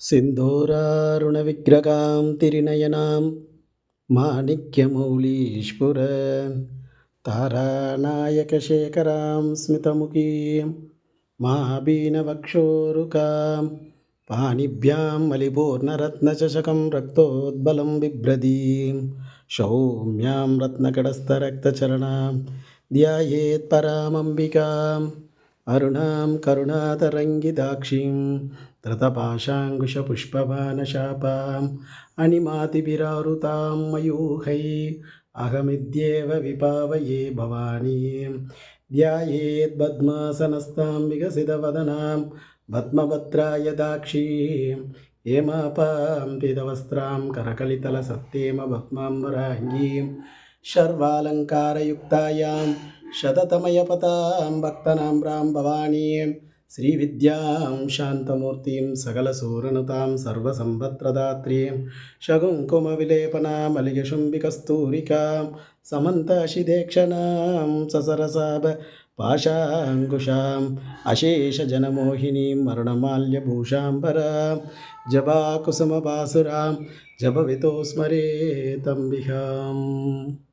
सिन्धूरारुणविग्रहां तिरिनयनां माणिक्यमौलीस्फुर तारानायकशेखरां स्मितमुखीं महाबीनवक्षोरुकां पाणिभ्यां मलिपूर्णरत्नचषकं रक्तोद्बलं बिभ्रतीं सौम्यां रत्नकटस्थरक्तचरणां ध्यायेत्परामम्बिकाम् अरुणां करुणातरङ्गिताक्षीं धृतपाशाङ्कुशपुष्पबाणशापाम् अणिमातिभिरावृतां मयूखै अहमित्येव विभावये भवानीं ध्यायेद्पद्मासनस्थां विकसितवदनां पद्मभद्रायदाक्षीं हेमापां पीतवस्त्रां करकलितलसत्तेमपद्माम्बराङ्गीं सर्वालङ्कारयुक्तायां शततमयपतां भक्तनाम्रां भवानीं श्रीविद्यां शान्तमूर्तिं सकलसूरनुतां सर्वसम्पत्प्रदात्रीं शकुङ्कुमविलेपनामलिगशुम्बिकस्तूरिकां समन्ताशिदेक्षणां ससरसाभ पाशाङ्कुशाम् अशेषजनमोहिनीं मरुणमाल्यभूषाम्बरां जपाकुसुमपासुरां जपवितो स्मरेतम्बिकाम्।